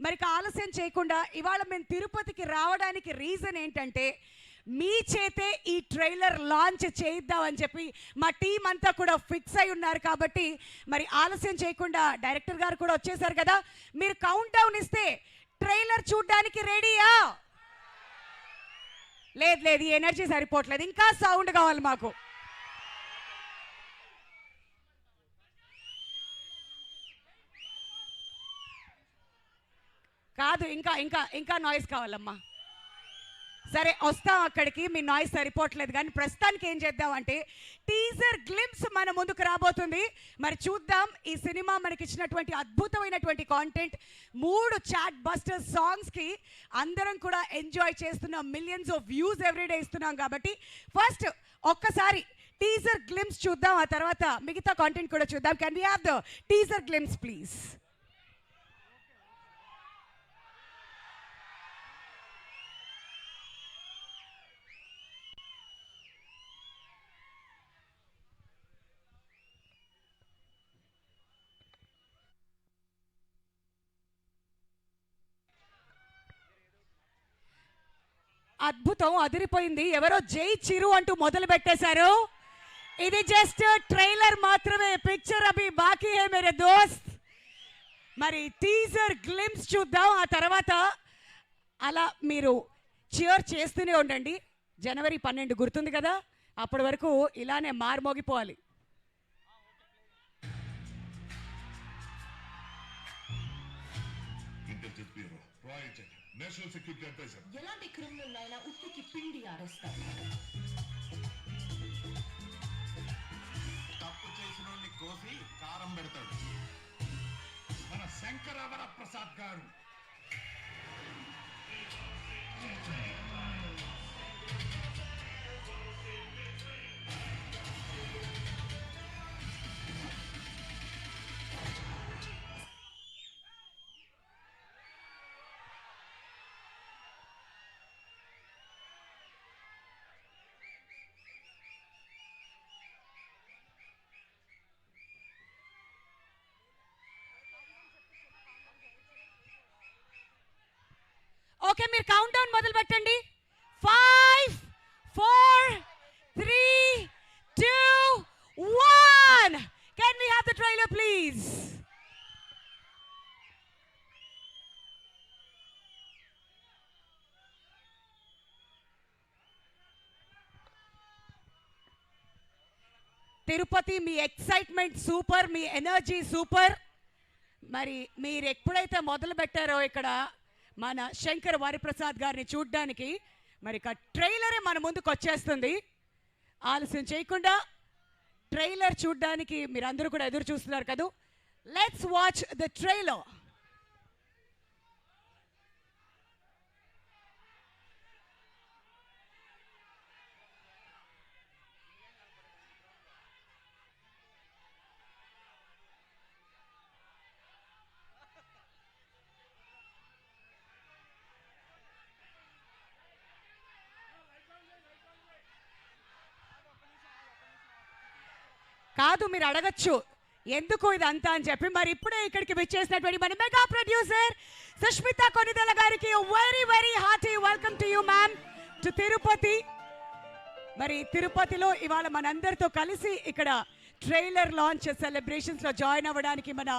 మరి ఆలస్యం చేయకుండా ఇవాళ మేము తిరుపతికి రావడానికి రీజన్ ఏంటంటే మీ చేతే ఈ ట్రైలర్ లాంచ్ చేయిద్దామని చెప్పి మా టీం అంతా కూడా ఫిక్స్ అయి ఉన్నారు. కాబట్టి మరి ఆలస్యం చేయకుండా డైరెక్టర్ గారు కూడా వచ్చేసారు కదా, మీరు కౌంట్ డౌన్ ఇస్తే ట్రైలర్ చూడడానికి రెడీయా? లేదు, ఈ ఎనర్జీ సరిపోవట్లేదు, ఇంకా సౌండ్ కావాలి మాకు. కాదు, ఇంకా ఇంకా ఇంకా నాయిస్ కావాలమ్మా. సరే వస్తాం అక్కడికి, మీ నాయిస్ సరిపోవట్లేదు. కానీ ప్రస్తుతానికి ఏం చేద్దామంటే టీజర్ గ్లిమ్స్ మన ముందుకు రాబోతుంది. మరి చూద్దాం ఈ సినిమా మనకి ఇచ్చినటువంటి అద్భుతమైనటువంటి కాంటెంట్, 3 చాట్ బస్టర్ సాంగ్స్కి అందరం కూడా ఎంజాయ్ చేస్తున్నాం, మిలియన్స్ ఆఫ్ వ్యూస్ ఎవ్రీడే ఇస్తున్నాం. కాబట్టి ఫస్ట్ ఒక్కసారి టీజర్ గ్లిమ్స్ చూద్దాం, ఆ తర్వాత మిగతా కాంటెంట్ కూడా చూద్దాం. Can we have the teaser glimpse please? అద్భుతం, అదిరిపోయింది. ఎవరో జై చిరు అంటూ మొదలు పెట్టేశారు. ఇది జస్ట్ ట్రైలర్ మాత్రమే, పిక్చర్ అభి బాకీ హే మేరే దోస్త్. మరి టీజర్ గ్లిమ్స్ చూద్దాం, ఆ తర్వాత అలా మీరు చియర్ చేస్తూనే ఉండండి. జనవరి 12 గుర్తుంది కదా, అప్పటి వరకు ఇలానే మార్మోగిపోవాలి. నేషనల్ సెక్యూరిటీ అడ్వైజర్ ఎలాంటి క్రిమినల్ అయినా ఉత్తికి పిండి ఆరేస్తారు. తప్పు చేసిన కోసి కారం పెడతాడు మన శంకరవర ప్రసాద్ గారు. ఓకే, మీరు కౌంట్ డౌన్ మొదలు పెట్టండి. 5 4 3 2 1. Can we have the trailer please? Tirupati, మీ ఎక్సైట్మెంట్ సూపర్, మీ ఎనర్జీ సూపర్. మరి మీరు ఎప్పుడైతే మొదలు పెట్టారో ఇక్కడ మన శంకర్ వరప్రసాద్ గారిని చూడ్డానికి, మరి ఇక ట్రైలరే మన ముందుకు వచ్చేస్తుంది. ఆలస్యం చేయకుండా ట్రైలర్ చూడ్డానికి మీరందరూ కూడా ఎదురు చూస్తున్నారు కదా. Let's watch the trailer. కాదు, మీరు అడగచ్చు ఎందుకు ఇదంతా అని చెప్పి. మరి ఇప్పుడే ఇక్కడికి విచ్చేసినటువంటి మన మెగా ప్రొడ్యూసర్ సుష్మిత కొనిదెల గారికి very very hearty welcome to you ma'am to Tirupati. మరి తిరుపతిలో ఇవాళ మనందరితో కలిసి ఇక్కడ ట్రైలర్ లాంచ్ సెలబ్రేషన్స్ లో జాయిన్ అవ్వడానికి మన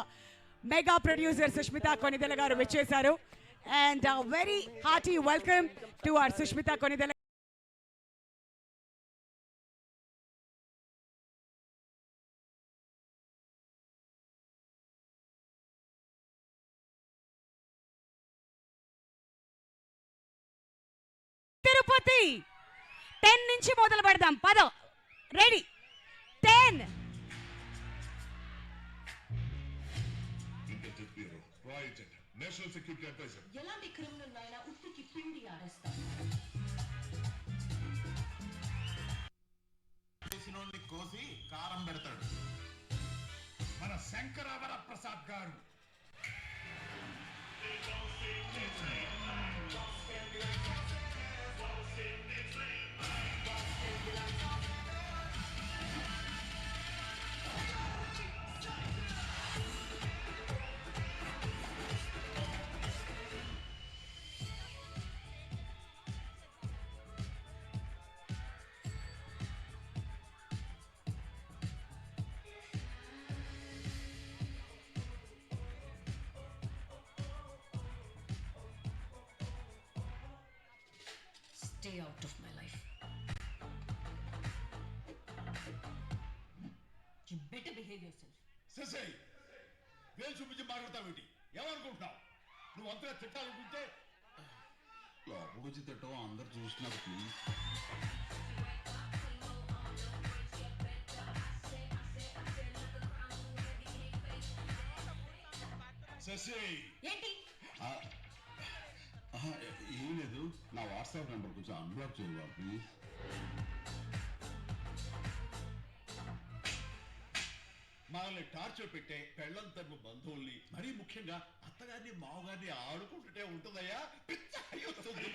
మెగా ప్రొడ్యూసర్ సుష్మిత కొనిదెల గారు విచ్చేశారు. And very hearty welcome to our Sushmita Konidela. Tirupati 10 నుంచి మొదలు పెడదాం. 10 రెడీ 10. నేషనల్ సెక్యూరిటీ అడ్వైజర్ ఎలాంటి క్రిమినల్ అయినా ఉత్తికి పిండి ఆరేస్తారు. చేసిన కోసి కారం పెడతాడు మన శంకరవర ప్రసాద్ గారు. Stay out of my life. You better behave yourself. Shashi వేలు చూపించి మాట్లాడతావేంటి? ఏమనుకుంటున్నావు? నువ్వు అంతగా తిట్టాలనుకుంటే లోపలికి వచ్చి తిట్టడం అందరు చూస్తున్నారు ప్లీజ్. శశి ఏంటి? ఏం లేదు, నా వాట్సాప్ నెంబర్ కొంచెం అన్బ్లాక్ చేయవా ప్లీజ్. మనల్ని టార్చర్ పెట్టే పెళ్ళం తరపు బంధువుల్ని మరీ ముఖ్యంగా అత్తగారిని మావగారిని ఆడుకుంటుంటే ఉంటుందయ్యా, పిచ్చ వస్తుంది.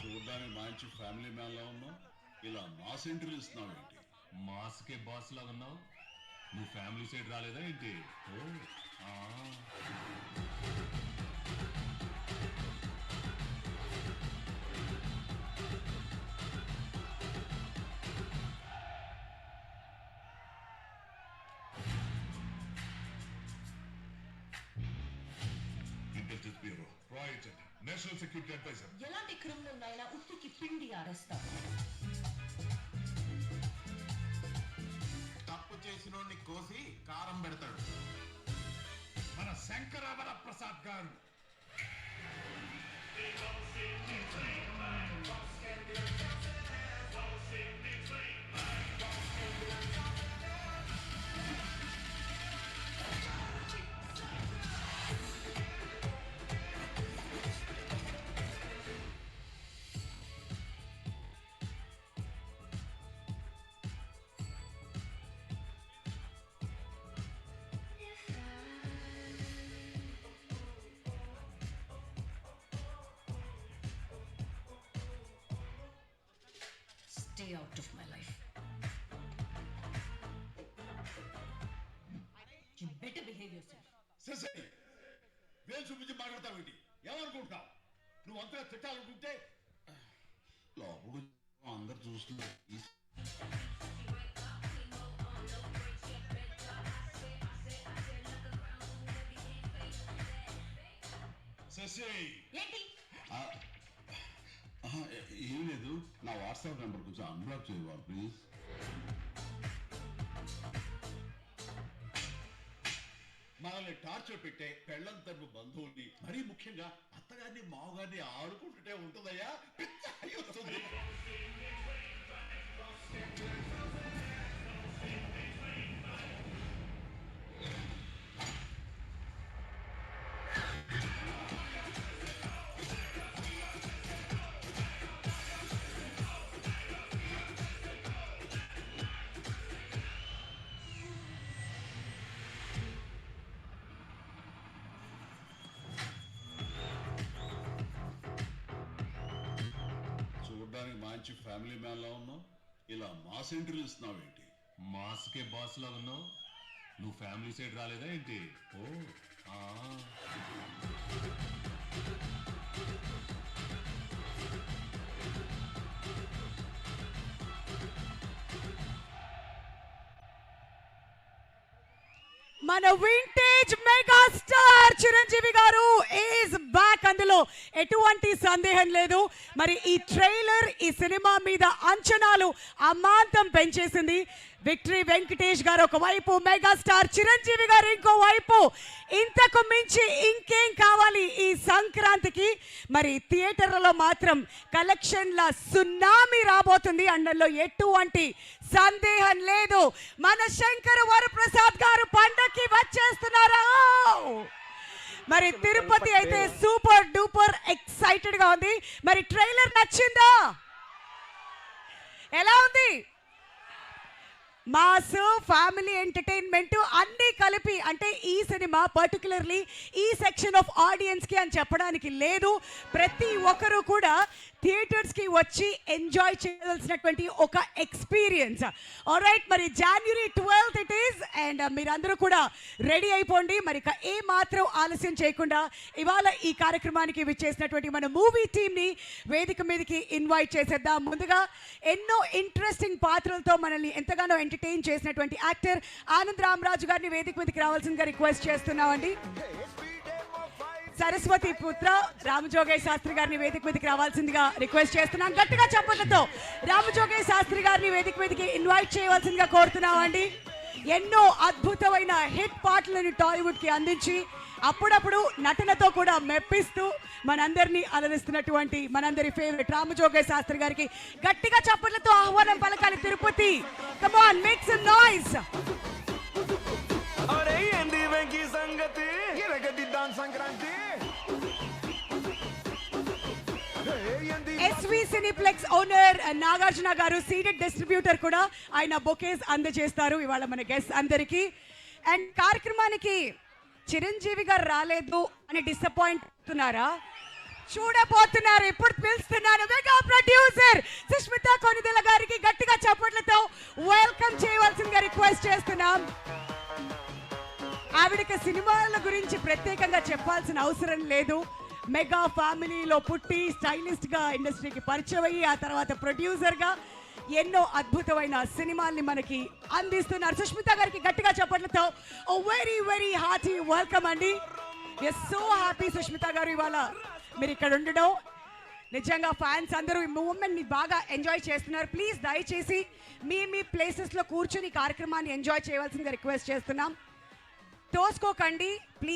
చూడడానికి మంచి ఫ్యామిలీ మ్యాన్ లా ఉన్నావు, ఇలా మాస్ ఎంట్రీలు ఇస్తున్నావు ఏంటి? మాస్కే బాస్ లాగా ఉన్నావు. నువ్వు ఫ్యామిలీ సైడ్ రాలేదా ఏంటి? ఆ. ఇంటెలిజెన్స్ బ్యూరో, రాయ్ ఏజెంట్, నేషనల్ సెక్యూరిటీ అడ్వైజర్. ఎలాంటి క్రిమినల్ అయినా ఉత్తికి పిండి ఆరేస్తాం. తప్పు చేసినోడిని కోసి కారం పెడతాడు మన శంకరవర ప్రసాద్ గారు. Stay out of my life. You better behave yourself. Shashi వేలు చూపించి మాట్లాడతావేంటి? ఏమనుకుంటున్నావు? నువ్వు అంతగా తిట్టాలనుకుంటే లోపలికి వచ్చి అందరు చూస్తున్నారు ప్లీజ్. శశి ఏంటి? ఏం లేదు, నా వాట్సాప్ నెంబర్ కొంచెం అన్బ్లాక్ చేయవా ప్లీజ్. మనల్ని టార్చర్ పెట్టే పెళ్ళం తరపు బంధువుల్ని మరీ ముఖ్యంగా అత్తగారిని మావగారిని ఆడుకుంటుంటే ఉంటుందయ్యా, పిచ్చ వస్తుంది. చూడడానికి మంచి ఫ్యామిలీ మ్యాన్ లా ఉన్నావు, ఇలా మాస్ ఎంట్రీలు ఇస్తున్నావు ఏంటి? మాస్కే బాస్ లాగా ఉన్నావు. నువ్వు ఫ్యామిలీ సైడ్ రాలేదా ఏంటి? ఆ. మన వింటేజ్ మెగా స్టార్ చిరంజీవి గారు ఈజ్ బ్యాక్, అందులో ఎటువంటి సందేహం లేదు. మరి ఈ ట్రైలర్ ఈ సినిమా మీద అంచనాలు అమాంతం పెంచేసింది. విక్టరీ వెంకటేష్ గారు ఒకవైపు, మెగాస్టార్ చిరంజీవి గారు ఇంకోవైపు. ఇంతకు మించి ఇంకేం కావాలి ఈ సంక్రాంతికి? మరి థియేటర్లలో మాత్రం కలెక్షన్ల సునామీ రాబోతుంది, అందులో ఎటువంటి సందేహం లేదు. మన శంకర వరప్రసాద్ గారు పండక్కి వచ్చేస్తున్నారా? మరి తిరుపతి అయితే సూపర్ డూపర్ ఎక్సైటెడ్ గా ఉంది. మరి ట్రైలర్ నచ్చిందా? ఎలా ఉంది? మాస్ ఫ్యామిలీ ఎంటర్టైన్మెంట్ అన్నీ కలిపి, అంటే ఈ సినిమా పర్టికులర్లీ ఈ సెక్షన్ ఆఫ్ ఆడియన్స్కి అని చెప్పడానికి లేదు. ప్రతి ఒక్కరూ కూడా థియేటర్స్కి వచ్చి ఎంజాయ్ చేయాల్సినటువంటి ఒక ఎక్స్పీరియన్స్. ఆల్రైట్, మరి January 12th it is. And మీరందరూ కూడా రెడీ అయిపోండి. మరి ఇక ఏ మాత్రం ఆలస్యం చేయకుండా ఇవాళ ఈ కార్యక్రమానికి విచ్చేసినటువంటి మన మూవీ టీమ్ని వేదిక మీదకి ఇన్వైట్ చేసేద్దాం. ముందుగా ఎన్నో ఇంట్రెస్టింగ్ పాత్రలతో మనల్ని ఎంతగానో ఎంటర్టైన్ చేసినటువంటి యాక్టర్ ఆనంద్ రామరాజు గారిని వేదిక మీదకి రావాల్సిందిగా రిక్వెస్ట్ చేస్తున్నామండి. సరస్వతి పుత్ర రామజోగయ్య శాస్త్రి గారిని వేదిక మీదకి రావాల్సిందిగా రిక్వెస్ట్ చేస్తున్నాం. గట్టిగా చప్పట్లతో రామజోగయ్య శాస్త్రి గారిని వేదిక మీదకి ఇన్వైట్ చేయవలసిందిగా కోరుతున్నామండి. ఎన్నో అద్భుతమైన హిట్ పాటలను టాలీవుడ్కి అందించి అప్పుడప్పుడు నటనతో కూడా మెప్పిస్తూ మనందరినీ అలరిస్తున్నటువంటి మనందరి ఫేవరెట్ రామజోగయ్య శాస్త్రి గారికి గట్టిగా చప్పట్లతో ఆహ్వానం పలకాలి. Tirupati, come on, make some noise. సంగతి Sankranti SV cineplex owner Nagarjuna గారు, సీడెడ్ డిస్ట్రిబ్యూటర్ కూడా, ఆయన బొకేస్ అందజేస్తారు ఇవాళ మన గెస్ట్ అందరికీ. అండ్ కార్యక్రమానికి చిరంజీవి గారు రాలేదు అని డిసప్పాయింట్ అవుతున్నారా? చూడబోతున్నారు, ఇప్పుడు పిలుస్తున్నాను మెగా ప్రొడ్యూసర్ సుష్మిత కొనిదెల గారికి గట్టిగా చప్పట్లతో వెల్కమ్ చేయవలసిందిగా రిక్వెస్ట్ చేస్తున్నాం. ఆవిడకి సినిమాల గురించి ప్రత్యేకంగా చెప్పాల్సిన అవసరం లేదు. మెగా ఫ్యామిలీలో పుట్టి స్టైలిస్ట్గా ఇండస్ట్రీకి పరిచయం అయ్యి ఆ తర్వాత ప్రొడ్యూసర్గా ఎన్నో అద్భుతమైన సినిమాల్ని మనకి అందిస్తున్నారు. సుష్మిత గారికి గట్టిగా చెప్పట్లతో వెరీ వెరీ హార్టీ వెల్కమ్ అండి. ఎస్, సో హ్యాపీ సుష్మిత గారు ఇవాళ మీరు ఇక్కడ ఉండడం. నిజంగా ఫ్యాన్స్ అందరూ ఈ మూమెంట్ని బాగా ఎంజాయ్ చేస్తున్నారు. ప్లీజ్ దయచేసి మీ ప్లేసెస్లో కూర్చొని కార్యక్రమాన్ని ఎంజాయ్ చేయవలసిందిగా రిక్వెస్ట్ చేస్తున్నాం. తోసుకోకండి ప్లీజ్.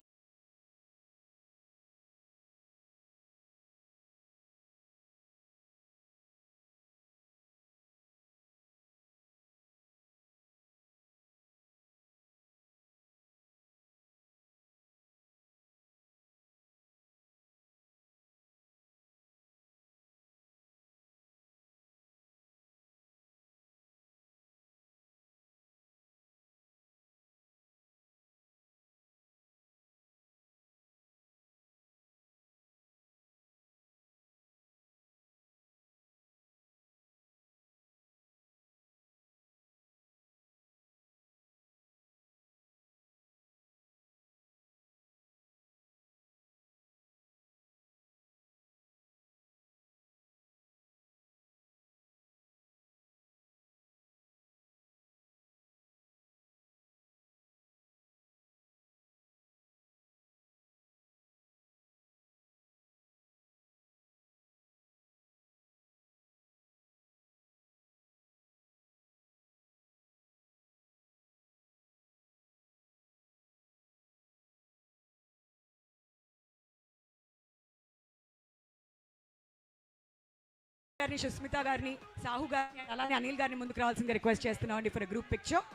సుస్మిత గారిని, సాహు గారిని, అలానే అనిల్ గారిని ముందుకు రావాల్సిందిగా రిక్వెస్ట్ చేస్తున్నాం అండి ఫర్ గ్రూప్ పిక్చర్.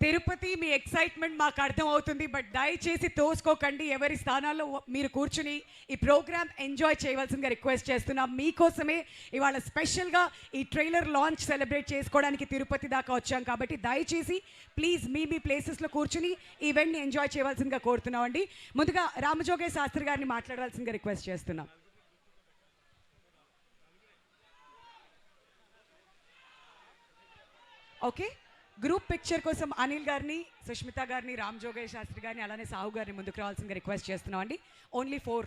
తిరుపతి, మీ ఎక్సైట్మెంట్ మాకు అర్థం అవుతుంది, బట్ దయచేసి తోసుకోకండి. ఎవరి స్థానాల్లో మీరు కూర్చుని ఈ ప్రోగ్రామ్ ఎంజాయ్ చేయవలసిందిగా రిక్వెస్ట్ చేస్తున్నాం. మీకోసమే ఇవాళ స్పెషల్గా ఈ ట్రైలర్ లాంచ్ సెలబ్రేట్ చేసుకోవడానికి తిరుపతి దాకా వచ్చాం కాబట్టి దయచేసి ప్లీజ్ మీ ప్లేసెస్లో కూర్చుని ఈవెంట్ని ఎంజాయ్ చేయవలసిందిగా కోరుతున్నాం అండి. ముందుగా రామజోగయ్య శాస్త్రి గారిని మాట్లాడవలసిందిగా రిక్వెస్ట్ చేస్తున్నాం. ఓకే, గ్రూప్ పిక్చర్ కోసం అనిల్ గారిని, సుష్మిత గారిని, రామ్ జోగయ్య శాస్త్రి గారిని, అలానే సాహు గారిని ముందుకు రావాల్సిందిగా రిక్వెస్ట్ చేస్తున్నాం అండి. ఓన్లీ 4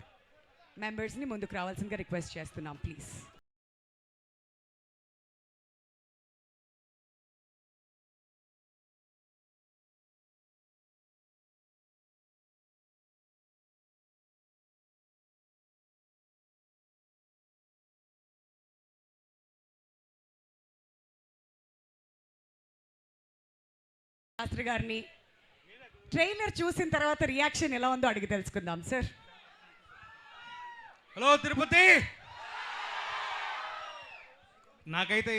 మెంబర్స్ని ముందుకు రావాల్సిందిగా రిక్వెస్ట్ చేస్తున్నాం ప్లీజ్. శాస్త్రి గారిని ట్రైలర్ చూసిన తర్వాత రియాక్షన్ ఎలా ఉందో అడిగి తెలుసుకుందాం సార్. హలో తిరుపతి, నాకైతే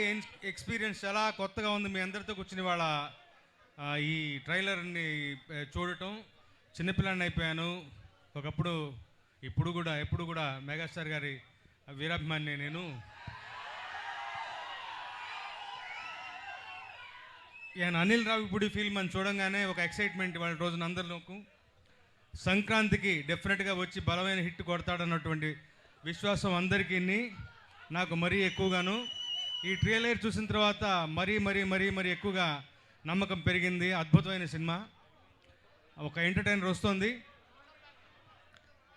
ఎక్స్పీరియన్స్ చాలా కొత్తగా ఉంది మీ అందరితో కూర్చుని వాళ్ళ ఈ ట్రైలర్ని చూడటం. చిన్నపిల్లాడిని అయిపోయాను ఒకప్పుడు, ఎప్పుడు కూడా మెగాస్టార్ గారి వీరాభిమాని నేను. అనిల్ రావిపూడి ఫిల్మ్ అని చూడంగానే ఒక ఎక్సైట్మెంట్ వాళ్ళ రోజున అందరిలోకి. సంక్రాంతికి డెఫినెట్గా వచ్చి బలమైన హిట్ కొడతాడన్నటువంటి విశ్వాసం అందరికీ, నాకు మరీ ఎక్కువగాను. ఈ ట్రైలర్ చూసిన తర్వాత మరీ ఎక్కువగా నమ్మకం పెరిగింది. అద్భుతమైన సినిమా, ఒక ఎంటర్టైనర్ వస్తుంది.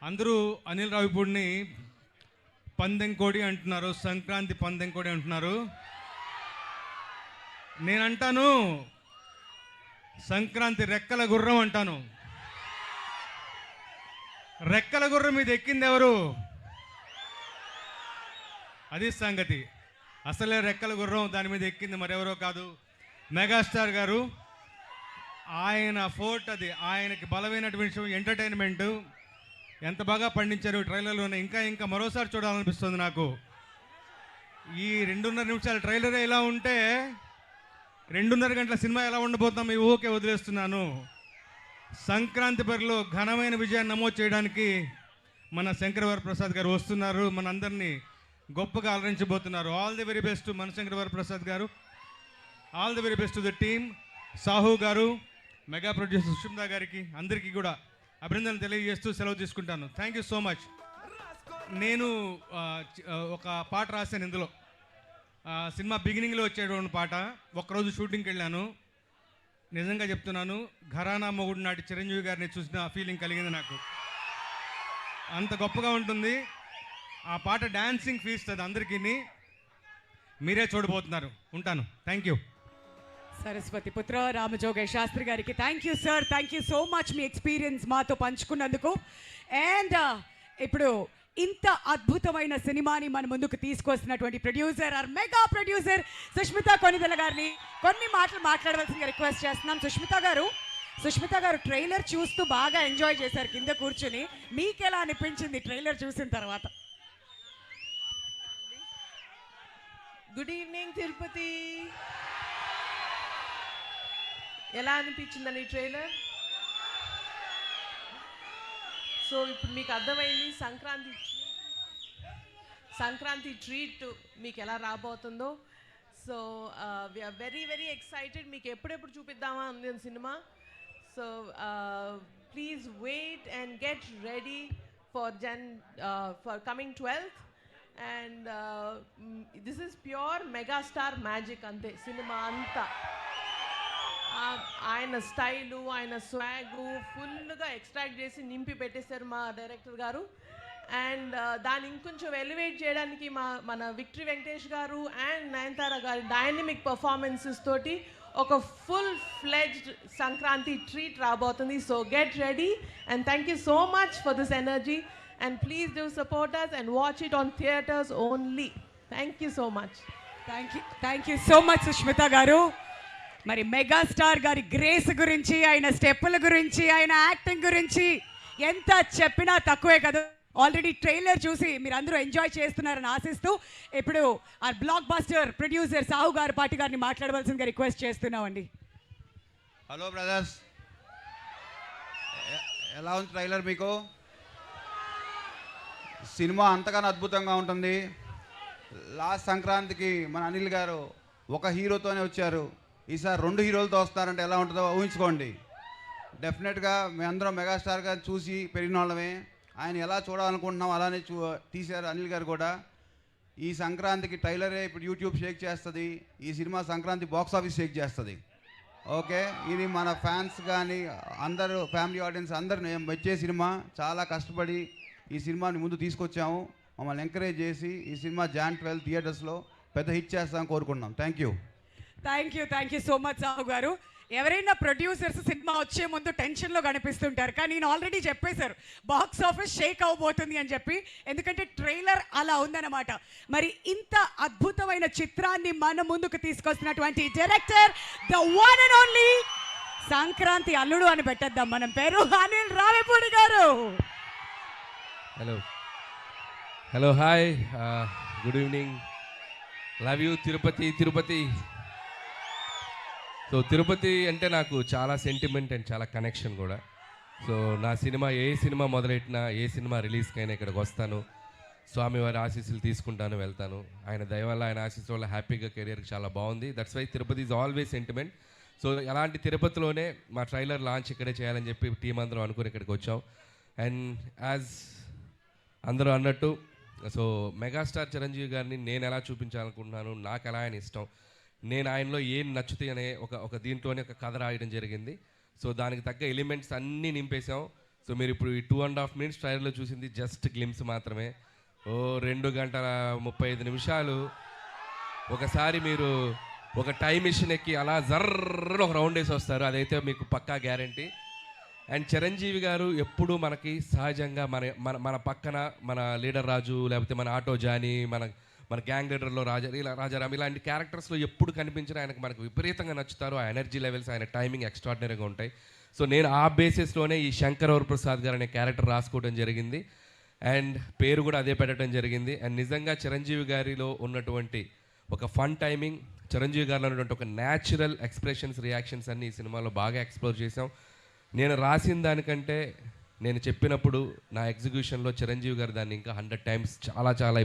అందరూ అనిల్ రావిపూడిని పందెంకోడి అంటున్నారు, సంక్రాంతి పందెంకోడి అంటున్నారు. నేనంటాను సంక్రాంతి రెక్కల గుర్రం అంటాను. రెక్కల గుర్రం మీద ఎక్కింది ఎవరు? అది సంగతి. అసలే రెక్కల గుర్రం దాని మీద ఎక్కింది మరెవరో కాదు, మెగాస్టార్ గారు. ఆయన ఫోర్ట్ అది, ఆయనకి బలమైనటువంటి విషయం ఎంటర్టైన్మెంట్. ఎంత బాగా పండించారు ట్రైలర్లోనే. ఇంకా మరోసారి చూడాలనిపిస్తుంది నాకు. ఈ 2.5 నిమిషాల ట్రైలరే ఇలా ఉంటే 2.5 గంటల సినిమా ఎలా ఉండబోతాం ఈ ఊహకే వదిలేస్తున్నాను. సంక్రాంతి బరిలో ఘనమైన విజయాన్ని నమోదు చేయడానికి మన శంకరవరప్రసాద్ గారు వస్తున్నారు, మన అందరినీ గొప్పగా అలరించబోతున్నారు. ఆల్ ది వెరీ బెస్ట్ మన శంకరవరప్రసాద్ గారు. All the very best to the team. Sahu గారు, మెగా ప్రొడ్యూసర్ సుష్మిత గారికి అందరికీ కూడా అభినందనలు తెలియజేస్తూ సెలవు తీసుకుంటాను. Thank you so much. నేను ఒక పాట రాశాను ఇందులో. సినిమా బిగినింగ్లో వచ్చేటువంటి పాట. ఒక్కరోజు షూటింగ్కి వెళ్ళాను. నిజంగా చెప్తున్నాను, ఘరానా మొగుడు నాటి చిరంజీవి గారిని చూసిన ఫీలింగ్ కలిగింది నాకు. అంత గొప్పగా ఉంటుంది ఆ పాట. డాన్సింగ్ ఫీస్ట్ అది అందరికీ. మీరే చూడబోతున్నారు. ఉంటాను. Thank you. సరస్వతి పుత్ర రామజోగయ్య శాస్త్రి గారికి thank you sir. Thank you so much మీ ఎక్స్పీరియన్స్ మాతో పంచుకున్నందుకు. అండ్ ఇప్పుడు ఇంత అద్భుతమైన సినిమాని మన ముందుకు తీసుకొస్తున్నటువంటి producer or mega producer Sushmita Konidela గారిని కొన్ని మాటలు మాట్లాడవలసిందిగా రిక్వెస్ట్ చేస్తున్నాం. సుష్మిత గారు ట్రైలర్ చూస్తూ బాగా ఎంజాయ్ చేశారు కింద కూర్చుని. మీకు ఎలా అనిపించింది ట్రైలర్ చూసిన తర్వాత? Good evening Tirupati. ఎలా అనిపించిందని ట్రైలర్? సో ఇప్పుడు మీకు అర్థమైంది సంక్రాంతి ట్రీట్ మీకు ఎలా రాబోతుందో. So we are very excited. మీకు ఎప్పుడెప్పుడు చూపిద్దామా ఉంది సినిమా. So please wait and get ready for coming 12th. And this is pure megastar magic అంతే సినిమా అంతా. ఆయన స్టైలు, ఆయన స్వాగు ఫుల్గా ఎక్స్ట్రాక్ట్ చేసి నింపి పెట్టేశారు మా డైరెక్టర్ గారు. అండ్ దాన్ని ఇంకొంచెం ఎలివేట్ చేయడానికి మన విక్టరీ వెంకటేష్ గారు అండ్ నయనతార గారి డైనమిక్ పర్ఫార్మెన్సెస్ తోటి ఒక ఫుల్ ఫ్లెడ్జ్డ్ సంక్రాంతి ట్రీట్ రాబోతుంది. So get ready and thank you so much for this energy and please do support us and watch it on theaters only. Thank you so much. Thank you so much Sushmita గారు. మరి megastar గారి grace గురించి, ఆయన స్టెప్పుల గురించి, ఆయన acting గురించి ఎంత చెప్పినా తక్కువే కదా. ఆల్రెడీ ట్రైలర్ చూసి మీరు అందరూ ఎంజాయ్ చేస్తున్నారని ఆశిస్తూ ఇప్పుడు ఆ బ్లాక్ బస్టర్ ప్రొడ్యూసర్ సాహు గారు పాటి గారిని మాట్లాడవలసిందిగా రిక్వెస్ట్ చేస్తున్నామండి. హలో బ్రదర్స్, ఎలా ఉంది ట్రైలర్? మీకు సినిమా అంతగానో అద్భుతంగా ఉంటుంది. లాస్ట్ సంక్రాంతికి మన అనిల్ గారు ఒక హీరోతోనే వచ్చారు. ఈసారి 2 హీరోలతో వస్తారంటే ఎలా ఉంటుందో ఊహించుకోండి. డెఫినెట్గా మేమందరం మెగాస్టార్ గారిని చూసి పెరిగిన వాళ్ళమే. ఆయన ఎలా చూడాలనుకుంటున్నాం అలానే తీశారు అనిల్ గారు కూడా. ఈ సంక్రాంతికి ట్రైలరే ఇప్పుడు యూట్యూబ్ షేక్ చేస్తుంది. ఈ cinema Sankranti box office Sheikh చేస్తుంది. ఓకే, ఇది మన ఫ్యాన్స్ కానీ అందరూ ఫ్యామిలీ ఆడియన్స్ అందరూ మేము వచ్చే సినిమా చాలా కష్టపడి ఈ సినిమాని ముందు తీసుకొచ్చాము. మమ్మల్ని ఎంకరేజ్ చేసి ఈ సినిమా Jan 12 థియేటర్స్లో పెద్ద హిట్ చేస్తామని కోరుకుంటున్నాం. Thank you so much Sahu గారు. ఎవరైనా ప్రొడ్యూసర్స్ సినిమా వచ్చే ముందు టెన్షన్లో కనిపిస్తుంటారు, కానీ నేను ఆల్రెడీ చెప్పేశారు బాక్స్ ఆఫీస్ షేక్ అవబోతుంది అని చెప్పి, ఎందుకంటే ట్రైలర్ అలా ఉందన్నమాట. మరి ఇంత అద్భుతమైన చిత్రాన్ని మన ముందుకు తీసుకొస్తున్నటువంటి director the one and only Sankranti అల్లుడు అని పెట్టేద్దాం మనం పేరు, అనిల్ రావిపూడి గారు. Hello hi, good evening. Love you Tirupati. So Tirupati అంటే నాకు చాలా సెంటిమెంట్ అండ్ చాలా కనెక్షన్ కూడా. సో నా సినిమా ఏ సినిమా మొదలెట్టినా, ఏ సినిమా రిలీజ్కైనా ఇక్కడికి వస్తాను, స్వామివారి ఆశీస్సులు తీసుకుంటాను, వెళ్తాను. ఆయన దయ వల్ల, ఆయన ఆశీస్సు వల్ల హ్యాపీగా కెరియర్కి చాలా బాగుంది. That's why Tirupati is always sentiment. So అలాంటి తిరుపతిలోనే మా ట్రైలర్ లాంచ్ ఇక్కడే చేయాలని చెప్పి టీం అందరం అనుకుని ఇక్కడికి వచ్చాం. అండ్ యాజ్ అందరూ అన్నట్టు, సో మెగాస్టార్ చిరంజీవి గారిని నేను ఎలా చూపించాలనుకుంటున్నాను, నాకు ఎలా ఆయన ఇష్టం, నేను ఆయనలో ఏం నచ్చుతాయి అనే ఒక దీంట్లోనే ఒక కథ రాయడం జరిగింది. సో దానికి తగ్గ ఎలిమెంట్స్ అన్నీ నింపేశాం. సో మీరు ఇప్పుడు ఈ 2.5 minutes ట్రైలర్లో చూసింది జస్ట్ గ్లిమ్స్ మాత్రమే. 2 గంటల 35 నిమిషాలు ఒకసారి మీరు ఒక టైం మిషన్ ఎక్కి అలా జర్ర ఒక రౌండ్ వేసి వస్తారు, అదైతే మీకు పక్కా గ్యారంటీ. అండ్ చిరంజీవి గారు ఎప్పుడూ మనకి సహజంగా మన పక్కన మన లీడర్ రాజు, లేకపోతే మన ఆటో జానీ, మన గ్యాంగ్ లీడర్లో రాజారాం ఇలాంటి క్యారెక్టర్స్లో ఎప్పుడు కనిపించినా ఆయనకు మనకు విపరీతంగా నచ్చుతారు. ఆ ఎనర్జీ లెవెల్స్, ఆయన టైమింగ్ ఎక్స్ట్రాడినరీగా ఉంటాయి. సో నేను ఆ బేసిస్లోనే ఈ శంకర్ వరప్రసాద్ గారు అనే క్యారెక్టర్ రాసుకోవడం జరిగింది. అండ్ పేరు కూడా అదే పెట్టడం జరిగింది. అండ్ నిజంగా చిరంజీవి గారిలో ఉన్నటువంటి ఒక ఫన్ టైమింగ్, చిరంజీవి గారిలో ఉన్నటువంటి ఒక న్యాచురల్ ఎక్స్ప్రెషన్స్, రియాక్షన్స్ అన్ని ఈ సినిమాలో బాగా ఎక్స్ప్లోర్ చేసాం. నేను రాసిన దానికంటే నేను చెప్పినప్పుడు నా ఎగ్జిక్యూషన్లో చిరంజీవి గారు దాన్ని ఇంకా 100 times చాలా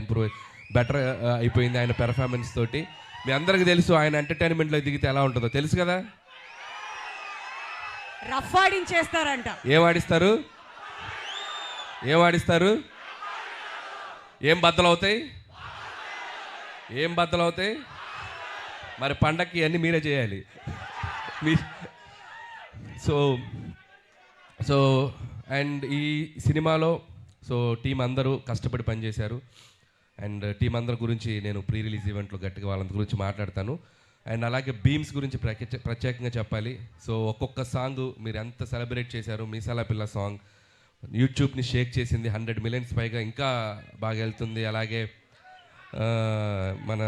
బెటర్ అయిపోయింది ఆయన పెర్ఫార్మెన్స్ తోటి. మీ అందరికీ తెలుసు ఆయన ఎంటర్టైన్మెంట్లో దిగితే ఎలా ఉంటుందో తెలుసు కదా. రఫ్ ఆడించేస్తారంట. ఏం ఆడిస్తారు? ఏం బద్దలవుతాయి? మరి పండక్కి అన్నీ మీరే చేయాలి. సో అండ్ ఈ సినిమాలో టీం అందరూ కష్టపడి పనిచేశారు. అండ్ టీం అందరి గురించి నేను ప్రీ రిలీజ్ ఈవెంట్లో గట్టిగా వాళ్ళందరి గురించి మాట్లాడతాను. అండ్ అలాగే బీమ్స్ గురించి ప్రత్యేకంగా చెప్పాలి. సో ఒక్కొక్క సాంగ్ మీరు ఎంత సెలబ్రేట్ చేశారు. మీసాల పిల్ల సాంగ్ యూట్యూబ్ని షేక్ చేసింది, 100 million పైగా ఇంకా బాగా వెళ్తుంది. అలాగే మన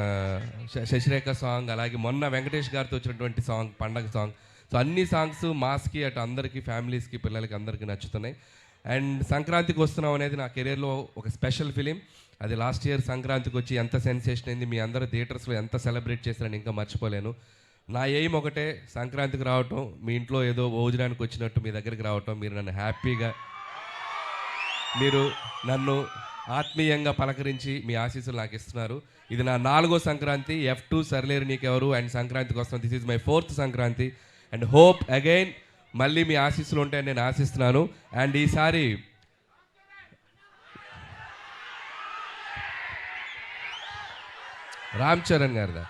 శశిరేఖ సాంగ్, అలాగే మొన్న వెంకటేష్ గారితో వచ్చినటువంటి సాంగ్ పండగ సాంగ్. సో అన్ని సాంగ్స్ మాస్కి అటు అందరికీ, ఫ్యామిలీస్కి, పిల్లలకి అందరికీ నచ్చుతున్నాయి. అండ్ సంక్రాంతికి వస్తున్నాం అనేది నా కెరీర్లో ఒక స్పెషల్ ఫిలిం. అది లాస్ట్ ఇయర్ సంక్రాంతికి వచ్చి ఎంత సెన్సేషన్ అయింది, మీ అందరూ థియేటర్స్లో ఎంత సెలబ్రేట్ చేశారని ఇంకా మర్చిపోలేను. నా ఎయిమ్ ఒకటే, సంక్రాంతికి రావటం, మీ ఇంట్లో ఏదో భోజనానికి వచ్చినట్టు మీ దగ్గరికి రావటం, మీరు నన్ను హ్యాపీగా, మీరు నన్ను ఆత్మీయంగా పలకరించి మీ ఆశీస్సులు నాకు ఇస్తున్నారు. ఇది నా 4వ సంక్రాంతి. F2 సర్లేరు నీకెవరు అండ్ సంక్రాంతికి వస్తున్నాను. This is my 4th Sankranti. And hope again మళ్ళీ మీ ఆశీస్సులు ఉంటాయని నేను ఆశిస్తున్నాను. అండ్ ఈసారి రామ్ చరణ్ గారిదా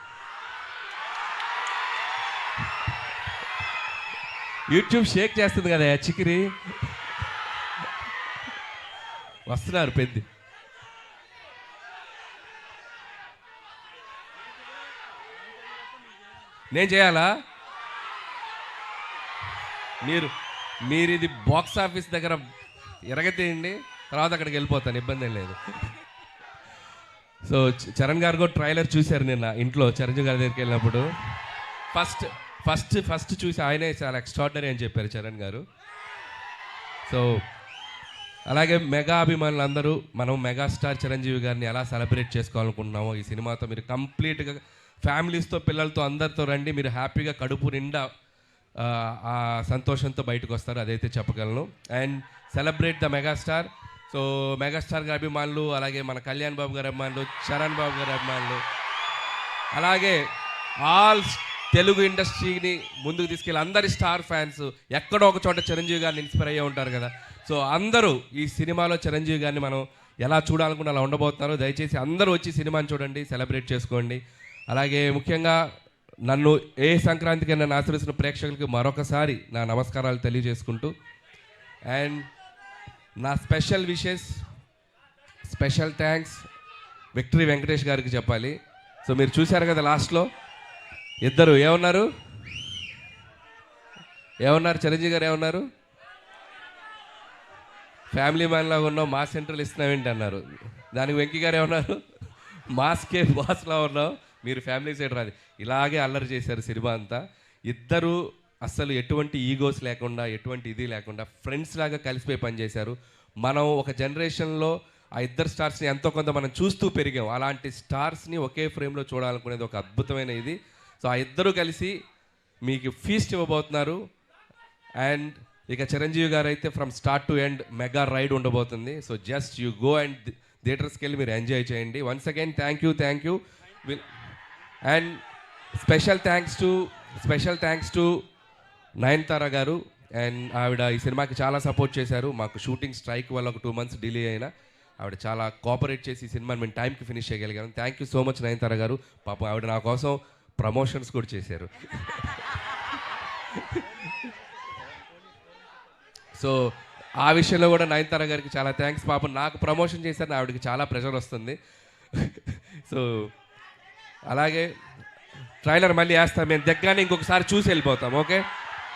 యూట్యూబ్ షేక్ చేస్తుంది కదా చికిరి, వస్తున్నారు పెద్ద. నేను చేయాలా? మీరు ఇది బాక్స్ ఆఫీస్ దగ్గర ఎరగతీయండి, తర్వాత అక్కడికి వెళ్ళిపోతాను, ఇబ్బంది ఏం లేదు. సో చరణ్ గారు కూడా ట్రైలర్ చూశారు నిన్న ఇంట్లో చిరంజీవి గారి దగ్గరికి వెళ్ళినప్పుడు. ఫస్ట్ చూసి ఆయనే చాలా ఎక్స్ట్రాడినరీ అని చెప్పారు చరణ్ గారు. సో అలాగే మెగా అభిమానులు అందరూ మనం మెగాస్టార్ చిరంజీవి గారిని ఎలా సెలబ్రేట్ చేసుకోవాలనుకుంటున్నామో ఈ సినిమాతో మీరు కంప్లీట్గా ఫ్యామిలీస్తో, పిల్లలతో అందరితో రండి. మీరు హ్యాపీగా కడుపు నిండా ఆ సంతోషంతో బయటకు వస్తారు, అదైతే చెప్పగలను. And celebrate the megastar. So megastar గారి అభిమానులు, అలాగే మన కళ్యాణ్ బాబు గారి అభిమానులు, చరణ్ బాబు గారి అభిమానులు, అలాగే ఆల్ తెలుగు ఇండస్ట్రీని ముందుకు తీసుకెళ్ళి అందరి స్టార్ ఫ్యాన్స్ ఎక్కడో ఒక చోట చిరంజీవి గారిని ఇన్స్పైర్ అయ్యే ఉంటారు కదా. సో అందరూ ఈ సినిమాలో చిరంజీవి గారిని మనం ఎలా చూడాలనుకుంటే అలా ఉండబోతున్నారు. దయచేసి అందరూ వచ్చి సినిమాని చూడండి, సెలబ్రేట్ చేసుకోండి. అలాగే ముఖ్యంగా నన్ను ఏ సంక్రాంతికి నన్ను ఆశ్రయిస్తున్న ప్రేక్షకులకి మరొకసారి నా నమస్కారాలు తెలియజేసుకుంటూ, అండ్ నా special wishes, special thanks victory Venkatesh గారికి చెప్పాలి. సో మీరు చూశారు కదా లాస్ట్లో ఇద్దరు ఏమన్నారు చిరంజీవి గారు ఏమన్నారు, ఫ్యామిలీ మ్యాన్ లాగా ఉన్నావు, మాస్ సెంట్రల్ ఇస్తున్నావేంటి అన్నారు. దానికి వెంకీ గారు ఏమన్నారు, మాస్కే బాస్లా ఉన్నావు, మీరు ఫ్యామిలీ సైడ్ రాదు. ఇలాగే అల్లరి చేశారు సినిమా అంతా. ఇద్దరు అస్సలు ఎటువంటి ఈగోస్ లేకుండా, ఎటువంటి ఇది లేకుండా ఫ్రెండ్స్ లాగా కలిసిపోయి పనిచేశారు. మనం ఒక జనరేషన్లో ఆ ఇద్దరు స్టార్స్ని ఎంతో కొంత మనం చూస్తూ పెరిగాం. అలాంటి స్టార్స్ని ఒకే ఫ్రేమ్లో చూడాలనుకునేది ఒక అద్భుతమైన ఇది. సో ఆ ఇద్దరు కలిసి మీకు ఫీస్ట్ ఇవ్వబోతున్నారు. అండ్ ఇక చిరంజీవి గారు అయితే from start to end mega ride ఉండబోతుంది. So just you go and థియేటర్స్కి వెళ్ళి మీరు ఎంజాయ్ చేయండి. Once again thank you. And special thanks to Nayanthara గారు. అండ్ ఆవిడ ఈ సినిమాకి చాలా సపోర్ట్ చేశారు. మాకు షూటింగ్ స్ట్రైక్ వల్ల ఒక 2 months డిలే అయినా ఆవిడ చాలా కోఆపరేట్ చేసి ఈ సినిమాని మేము టైంకి ఫినిష్ చేయగలిగాను. Thank you so much Nayanthara గారు. పాపం ఆవిడ నా కోసం ప్రమోషన్స్ కూడా చేశారు. సో ఆ విషయంలో కూడా నయనతార గారికి చాలా థ్యాంక్స్. పాపం నాకు ప్రమోషన్ చేశారని ఆవిడకి చాలా ప్రెషర్ వస్తుంది. సో అలాగే ట్రైలర్ మళ్ళీ వేస్తాం, మేము దగ్గరనే ఇంకొకసారి చూసి వెళ్ళిపోతాం. ఓకే.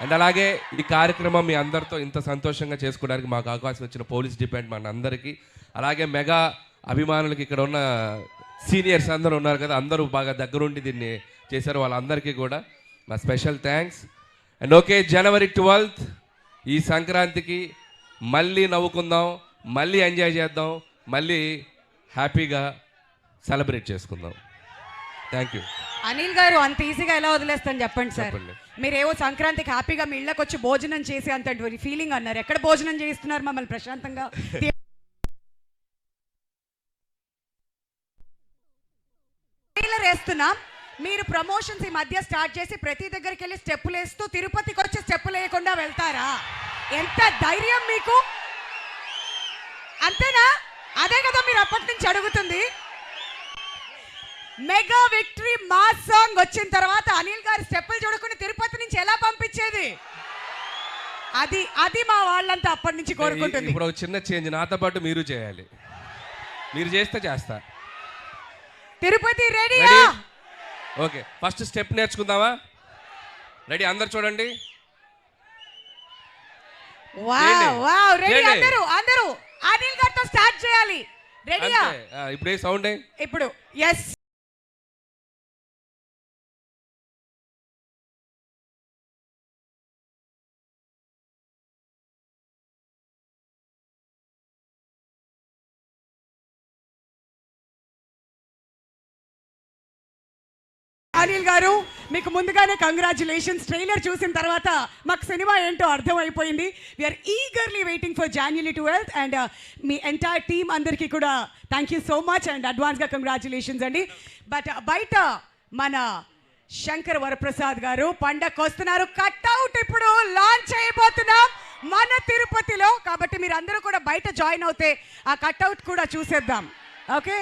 అండ్ అలాగే ఈ కార్యక్రమం మీ అందరితో ఇంత సంతోషంగా చేసుకోవడానికి మాకు అవకాశం ఇచ్చిన పోలీస్ డిపార్ట్మెంట్ అందరికీ, అలాగే మెగా అభిమానులకి, ఇక్కడ ఉన్న సీనియర్స్ అందరూ ఉన్నారు కదా, అందరూ బాగా దగ్గరుండి దీన్ని చేశారు, వాళ్ళందరికీ కూడా మా special thanks. And okay, January 12th ఈ సంక్రాంతికి మళ్ళీ నవ్వుకుందాం, మళ్ళీ ఎంజాయ్ చేద్దాం, మళ్ళీ హ్యాపీగా సెలబ్రేట్ చేసుకుందాం. Thank you. అనిల్ గారు, అంత ఈజీగా ఎలా వదిలేస్తాను చెప్పండి సార్. చెప్పండి. మీరేవో సంక్రాంతికి హ్యాపీగా మీ ఇళ్ళకి వచ్చి భోజనం చేసి అంత ఫీలింగ్ అన్నారు. ఎక్కడ భోజనం చేస్తున్నారు మమ్మల్ని ప్రశాంతంగా? ట్రైలర్ వేస్తున్నాం, మీరు ప్రమోషన్స్ ఈ మధ్య స్టార్ట్ చేసి ప్రతి దగ్గరికి వెళ్ళి స్టెప్పులు వేస్తూ తిరుపతికి వచ్చి స్టెప్పులు వేయకుండా వెళ్తారా? ఎంత ధైర్యం మీకు! అంతేనా? అదే కదా మీరు అప్పటి నుంచి అడుగుతుంది. మెగా విక్టరీ మాస్ సాంగ్ వచ్చిన తర్వాత అనిల్ గారు స్టెప్పులు చూడకుండా తిరుపతి నుంచి ఎలా పంపించేది? అది మా వాళ్ళంతా అప్పటి నుంచి కోరుకుంటుంది. ఇప్పుడు ఒక చిన్న చేంజ్, నాతో పాటు మీరు చేయాలి. మీరు చేస్తే చేస్తా. తిరుపతి రెడీయా? ఓకే, ఫస్ట్ స్టెప్ నేర్చుకుందామా? రెడీ? అందరు చూడండి. వావ్ రెడీ అందరూ అనిల్ గారితో స్టార్ట్ చేయాలి. రెడీయా? ఇప్పుడు ఏ సౌండ్? ఇప్పుడు ఎస్. అనిల్ గారు, మీకు ముందుగానే కంగ్రాచులేషన్స్. ట్రైలర్ చూసిన తర్వాత మాకు సినిమా ఏంటో అర్థమైపోయింది. We are eagerly waiting for January 12th. And మీ ఎంటైర్ టీమ్ అందరికీ కూడా thank you so much and అడ్వాన్స్గా కంగ్రాచులేషన్స్ అండి. బట్ బయట మన శంకర్ వరప్రసాద్ గారు పండగకు వస్తున్నారు. కట్అవుట్ ఇప్పుడు లాంచ్ చేయబోతున్నాం మన తిరుపతిలో. కాబట్టి మీరు అందరూ కూడా బయట జాయిన్ అవుతే ఆ కట్అవుట్ కూడా చూసేద్దాం. ఓకే,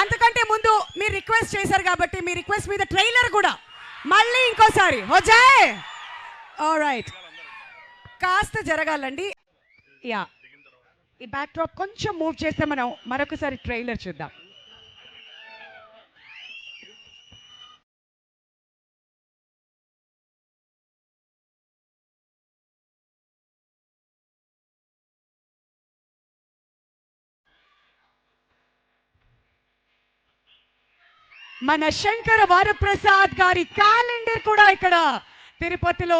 అంతకంటే ముందు మీరు రిక్వెస్ట్ చేశారు కాబట్టి మీ రిక్వెస్ట్ మీద ట్రైలర్ కూడా మళ్ళీ ఇంకోసారి హోజాయ్. ఆల్రైట్, కాస్త జరగాలండి. యా, ఈ బ్యాక్ డ్రాప్ కొంచెం మూవ్ చేస్తే మనం మరొకసారి ట్రైలర్ చూద్దాం. మన శంకర వరప్రసాద్ గారి క్యాలెండర్ కూడా ఇక్కడ తిరుపతిలో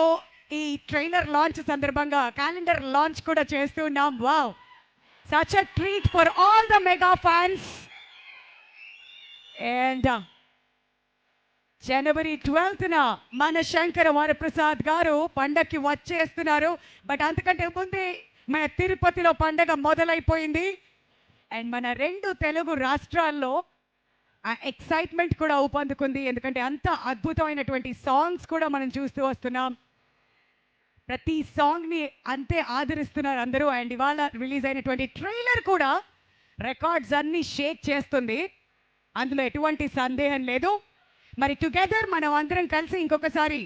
ఈ ట్రైలర్ లాంచ్ సందర్భంగా క్యాలెండర్ లాంచ్ కూడా చేస్తున్నాం. Wow, such a treat for all the mega fans. And January 12th మన శంకర వరప్రసాద్ గారు పండగకి వచ్చేస్తున్నారు. బట్ అంతకంటే ముందే మన తిరుపతిలో పండగ మొదలైపోయింది. అండ్ మన 2 తెలుగు రాష్ట్రాల్లో ఆ ఎక్సైట్మెంట్ కూడా ఊపందుకుంది. ఎందుకంటే అంత అద్భుతమైనటువంటి సాంగ్స్ కూడా మనం చూస్తూ వస్తున్నాం. ప్రతి సాంగ్ని అంతే ఆదరిస్తున్నారు అందరూ. అండ్ ఇవాళ రిలీజ్ అయినటువంటి ట్రైలర్ కూడా రికార్డ్స్ అన్ని షేక్ చేస్తుంది, అందులో ఎటువంటి సందేహం లేదు. మరి టుగెదర్ మనం అందరం కలిసి ఇంకొకసారి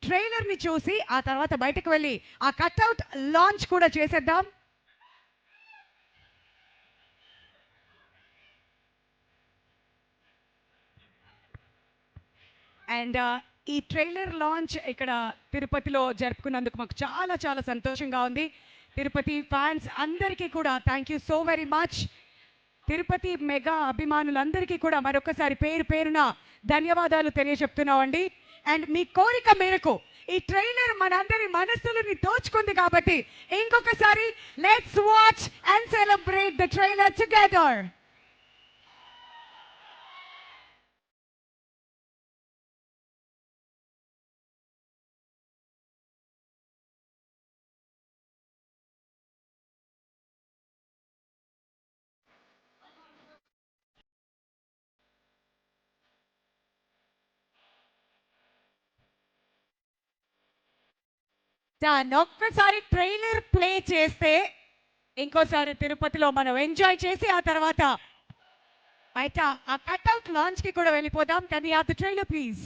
ట్రైలర్ని చూసి ఆ తర్వాత బయటకు వెళ్ళి ఆ కట్అవుట్ లాంచ్ కూడా చేసేద్దాం. అండ్ ఈ ట్రైలర్ లాంచ్ ఇక్కడ తిరుపతిలో జరుపుకున్నందుకు మాకు చాలా చాలా సంతోషంగా ఉంది. తిరుపతి ఫ్యాన్స్ అందరికీ కూడా thank you so very much. Tirupati mega అభిమానులందరికీ కూడా మరొకసారి పేరు పేరున ధన్యవాదాలు తెలియజెప్తున్నామండి. అండ్ మీ కోరిక మేరకు ఈ ట్రైలర్ మనందరి మనస్సులని దోచుకుంది కాబట్టి ఇంకొకసారి let's watch and celebrate the trailer together. ఒక్కసారి ట్రైలర్ ప్లే చేస్తే ఇంకోసారి తిరుపతిలో మనం ఎంజాయ్ చేసి ఆ తర్వాత బయట ఆ కట్అవుట్ లాంచ్ కి కూడా వెళ్ళిపోదాం. Can we have the trailer please?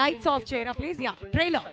Lights off చేయరా please. Yeah trailer.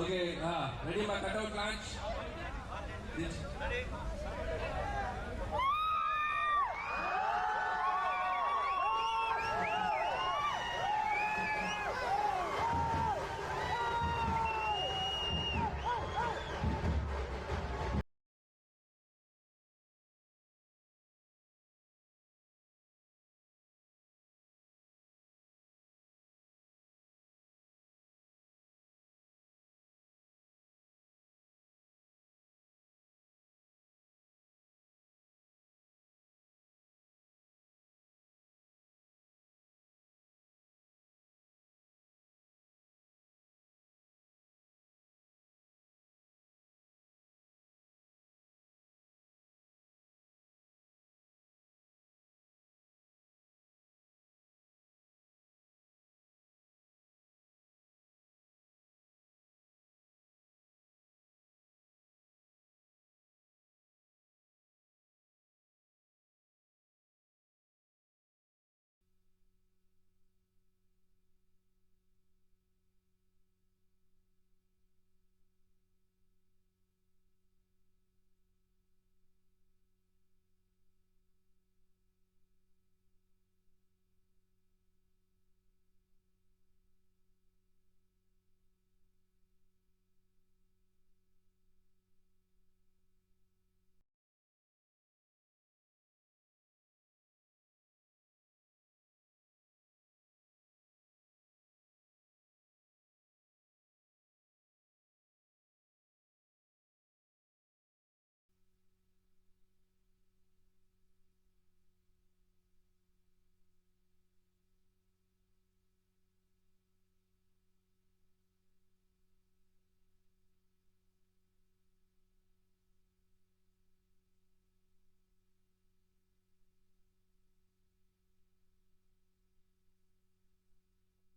Okay, ready my cutout launch?